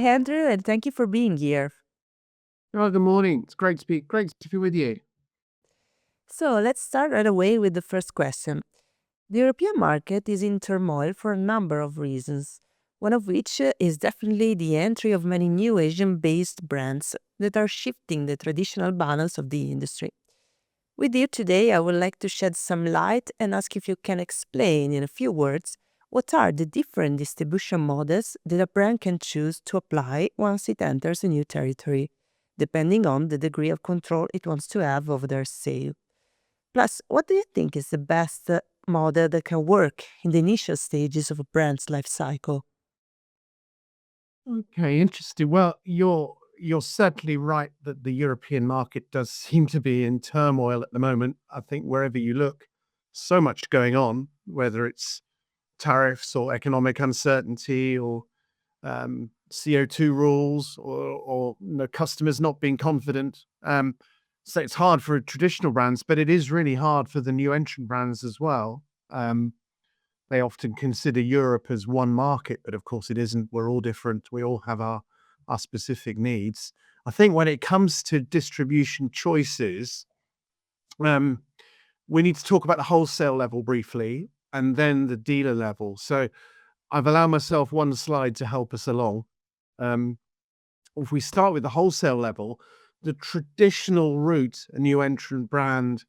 Andrew, and thank you for being here. Oh, good morning. It's great to be with you. So let's start right away with the first question. The European market is in turmoil for a number of reasons, one of which is definitely the entry of many new Asian based brands that are shifting the traditional balance of the industry. With you today, I would like to shed some light and ask if you can explain in a few words what are the different distribution models that a brand can choose to apply once it enters a new territory, depending on the degree of control it wants to have over their sale. Plus, what do you think is the best model that can work in the initial stages of a brand's life cycle? Okay, interesting. Well, you're certainly right that the European market does seem to be in turmoil at the moment. I think wherever you look, so much going on, whether it's tariffs or economic uncertainty or CO2 rules or customers not being confident. So it's hard for traditional brands, but it is really hard for the new entrant brands as well. They often consider Europe as one market, but of course it isn't. We're all different. We all have our specific needs. I think when it comes to distribution choices, um, we need to talk about the wholesale level briefly and then the dealer level. So I've allowed myself one slide to help us along. Um, if we start with the wholesale level, the traditional route a new entrant brand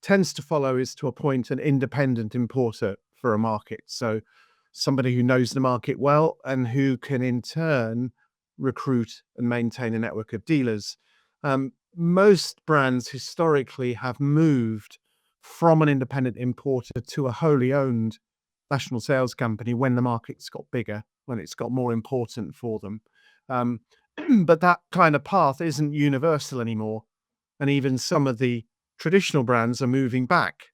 tends to follow is to appoint an independent importer for a market. So somebody who knows the market well and who can in turn recruit and maintain a network of dealers. Most brands historically have moved from an independent importer to a wholly owned national sales company when the market's got bigger, when it's got more important for them. Um, but that kind of path isn't universal anymore. And even some of the traditional brands are moving back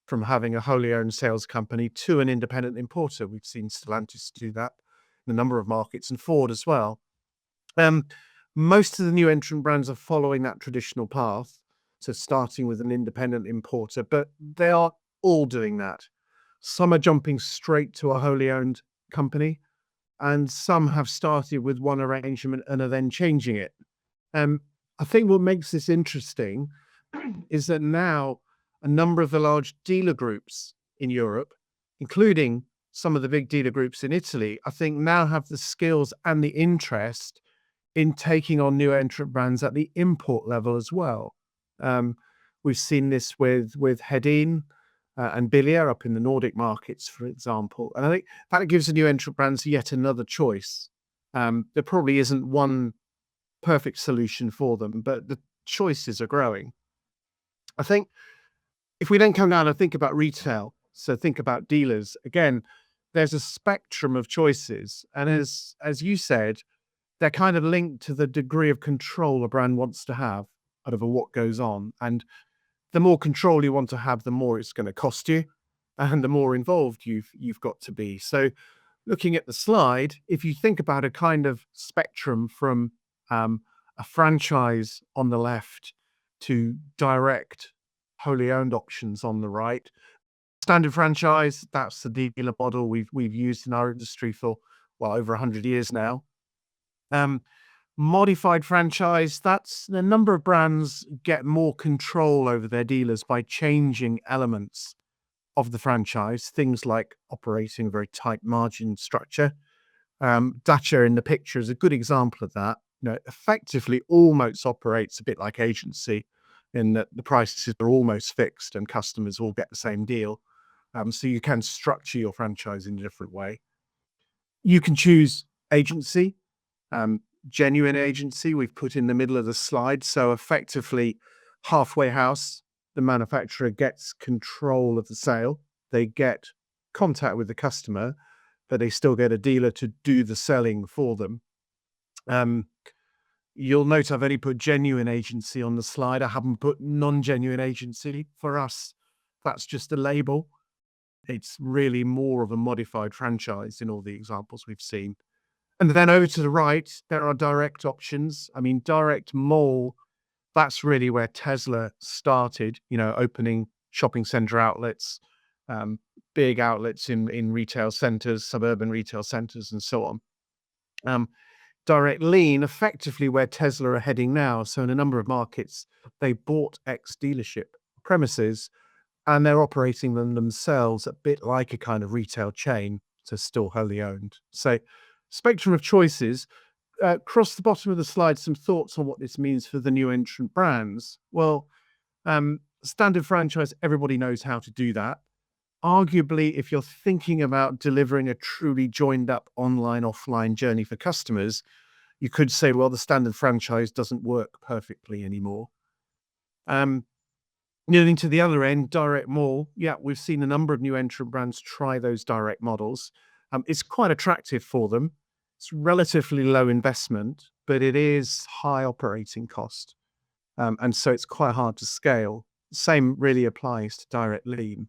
from having a wholly owned sales company to an independent importer. We've seen Stellantis do that in a number of markets and Ford as well. Um, Most of the new entrant brands are following that traditional path. So starting with an independent importer, but they are all doing that. Some are jumping straight to a wholly owned company, and some have started with one arrangement and are then changing it. Um, I think what makes this interesting is that now a number of the large dealer groups in Europe, including some of the big dealer groups in Italy, I think now have the skills and the interest in taking on new entrant brands at the import level as well. Um, we've seen this with Hedin and Bilia up in the Nordic markets, for example. And I think that gives the new entrant brands yet another choice. There probably isn't one perfect solution for them, but the choices are growing. I think if we then come down and think about retail, so think about dealers, again, there's a spectrum of choices. And as you said, they're kind of linked to the degree of control a brand wants to have over what goes on. And the more control you want to have, the more it's going to cost you and the more involved you've got to be. So looking at the slide, if you think about a kind of spectrum from a franchise on the left to direct wholly owned options on the right. Standard franchise, that's the dealer model we've used in our industry for over 100 years now. Modified franchise, that's the number of brands get more control over their dealers by changing elements of the franchise, things like operating a very tight margin structure. Dacia in the picture is a good example of that. Effectively almost operates a bit like agency in that the prices are almost fixed and customers all get the same deal. So you can structure your franchise in a different way. You can choose agency, genuine agency we've put in the middle of the slide. So effectively halfway house, the manufacturer gets control of the sale. They get contact with the customer, but they still get a dealer to do the selling for them. You'll note I've only put genuine agency on the slide. I haven't put non-genuine agency. For us, that's just a label. It's really more of a modified franchise in all the examples we've seen. And then over to the right, there are direct options. I mean, direct mall, that's really where Tesla started, opening shopping center outlets, big outlets in retail centers, suburban retail centers, and so on. direct lean, effectively where Tesla are heading now. So in a number of markets, they bought ex-dealership premises and they're operating them themselves, a bit like a kind of retail chain, so still wholly owned. So spectrum of choices. Across the bottom of the slide, some thoughts on what this means for the new entrant brands. Well, standard franchise, everybody knows how to do that. Arguably, if you're thinking about delivering a truly joined up online, offline journey for customers, you could say, well, the standard franchise doesn't work perfectly anymore. Moving to the other end, direct mall. Yeah, we've seen a number of new entrant brands try those direct models. It's quite attractive for them. It's relatively low investment, but it is high operating cost. And so it's quite hard to scale. Same really applies to direct lean.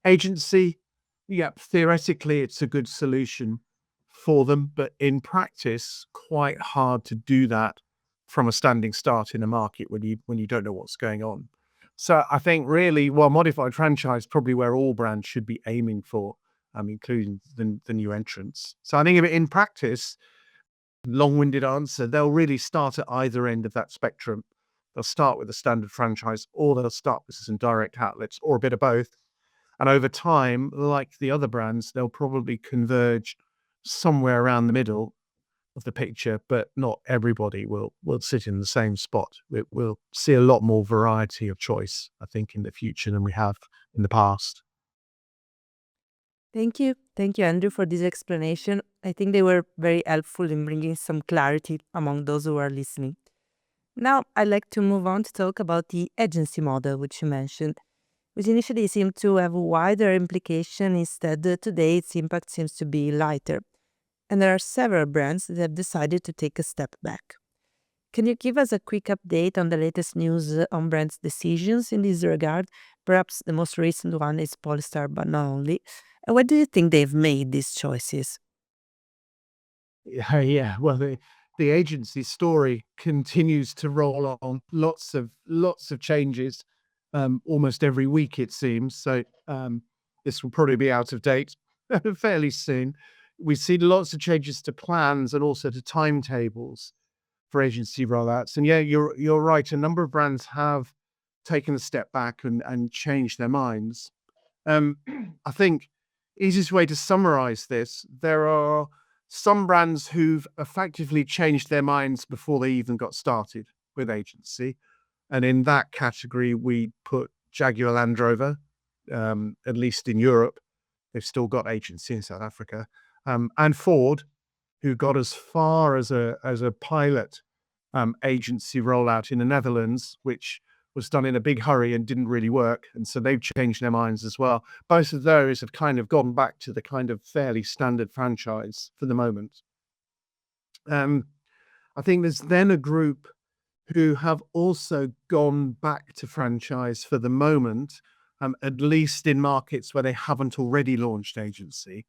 Agency, yeah, theoretically, it's a good solution for them, but in practice, quite hard to do that from a standing start in a market when you don't know what's going on. So I think really, well, modified franchise probably where all brands should be aiming for, including the new entrants. So I think of it in practice, long-winded answer, they'll really start at either end of that spectrum. They'll start with a standard franchise, or they'll start with some direct outlets, or a bit of both. And over time, like the other brands, they'll probably converge somewhere around the middle of the picture, but not everybody will sit in the same spot. We'll see a lot more variety of choice, I think, in the future than we have in the past. Thank you. Thank you, Andrew, for this explanation. I think they were very helpful in bringing some clarity among those who are listening. Now, I'd like to move on to talk about the agency model, which you mentioned, which initially seemed to have a wider implication. Instead, today its impact seems to be lighter. And there are several brands that have decided to take a step back. Can you give us a quick update on the latest news on brands' decisions in this regard? Perhaps the most recent one is Polestar, but not only. And why do you think they've made these choices? Yeah. Well, the agency story continues to roll on. Lots of changes, almost every week it seems. So this will probably be out of date fairly soon. We've seen lots of changes to plans and also to timetables for agency rollouts. And yeah, you're right. A number of brands have taken a step back and changed their minds. I think easiest way to summarize this, there are some brands who've effectively changed their minds before they even got started with agency. And in that category, we put Jaguar Land Rover, at least in Europe. They've still got agency in South Africa. And Ford, who got as far as a pilot agency rollout in the Netherlands, which was done in a big hurry and didn't really work. And so they've changed their minds as well. Both of those have kind of gone back to the kind of fairly standard franchise for the moment. I think there's then a group who have also gone back to franchise for the moment, at least in markets where they haven't already launched agency,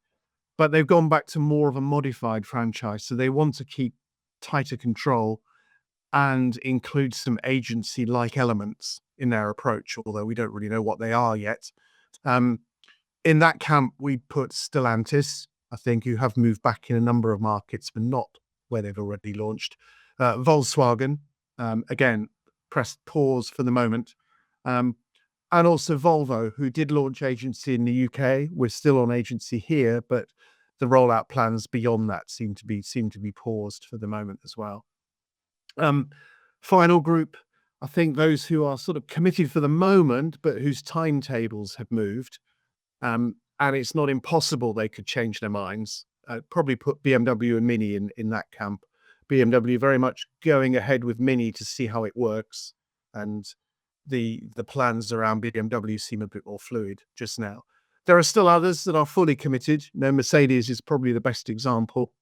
but they've gone back to more of a modified franchise. So they want to keep tighter control and include some agency-like elements in their approach, although we don't really know what they are yet. In that camp, we put Stellantis, I think, who have moved back in a number of markets, but not where they've already launched. Volkswagen, again, pressed pause for the moment. And also Volvo, who did launch agency in the UK. We're still on agency here, but the rollout plans beyond that seem to be paused for the moment as well. Final group, I think those who are sort of committed for the moment, but whose timetables have moved. And it's not impossible they could change their minds. Probably put BMW and Mini in that camp. BMW very much going ahead with Mini to see how it works. And the plans around BMW seem a bit more fluid just now. There are still others that are fully committed. Mercedes is probably the best example.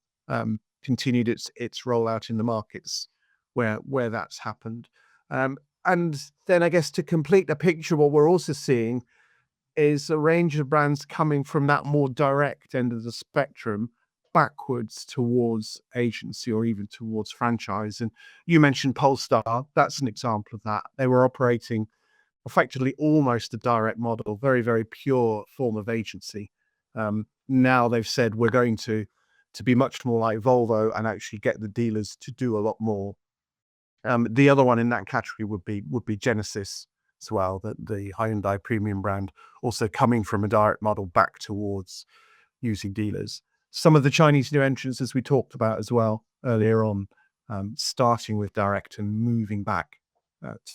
Continued its rollout in the markets where that's happened. And then I guess to complete the picture, what we're also seeing is a range of brands coming from that more direct end of the spectrum backwards towards agency or even towards franchise. And you mentioned Polestar. That's an example of that. They were operating effectively almost a direct model, very, very pure form of agency. Now they've said we're going to to be much more like Volvo and actually get the dealers to do a lot more. The other one in that category would be Genesis as well, the Hyundai premium brand, also coming from a direct model back towards using dealers. Some of the Chinese new entrants, as we talked about as well earlier on, starting with direct and moving back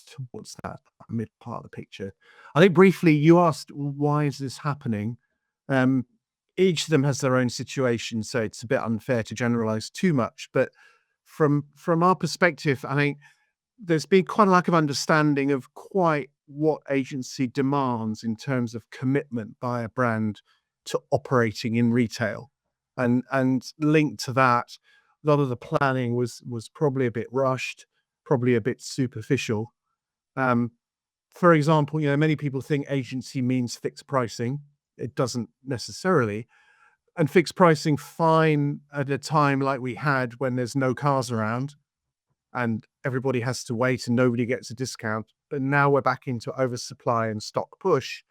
towards that mid part of the picture. I think briefly you asked, why is this happening? Each of them has their own situation, so it's a bit unfair to generalize too much. But from our perspective, I think there's been quite a lack of understanding of quite what agency demands in terms of commitment by a brand to operating in retail. And linked to that, a lot of the planning was probably a bit rushed, probably a bit superficial. For example, many people think agency means fixed pricing. It doesn't necessarily. And fixed pricing, fine at a time like we had when there's no cars around and everybody has to wait and nobody gets a discount. But now we're back into oversupply and stock push.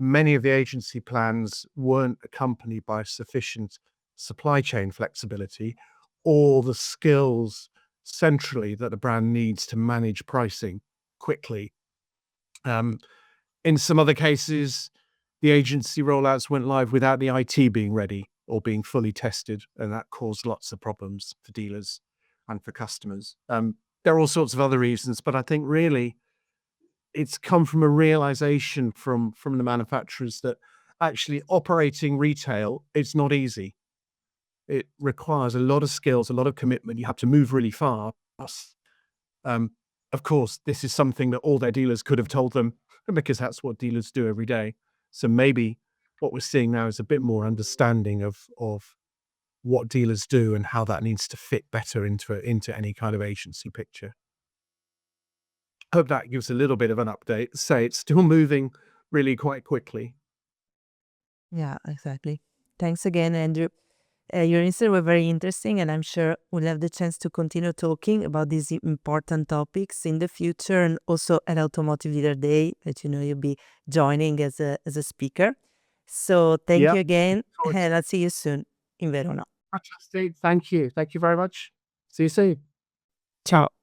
Many of the agency plans weren't accompanied by sufficient supply chain flexibility or the skills centrally that a brand needs to manage pricing quickly. In some other cases, the agency rollouts went live without the IT being ready or being fully tested, and that caused lots of problems for dealers and for customers. There are all sorts of other reasons, but I think really it's come from a realization from the manufacturers that actually operating retail, it's not easy. It requires a lot of skills, a lot of commitment. You have to move really fast. Of course, this is something that all their dealers could have told them because that's what dealers do every day. So maybe what we're seeing now is a bit more understanding of what dealers do and how that needs to fit better into any kind of agency picture. Hope that gives a little bit of an update. Say it's still moving really quite quickly. Yeah, exactly. Thanks again, Andrew. Your insights were very interesting, and I'm sure we'll have the chance to continue talking about these important topics in the future, and also at Automotive Leader Day that you'll be joining as a speaker. So thank Yeah, you again, of course. and I'll see you soon in Verona. Fantastic. Thank you. Thank you very much. See you soon. Ciao.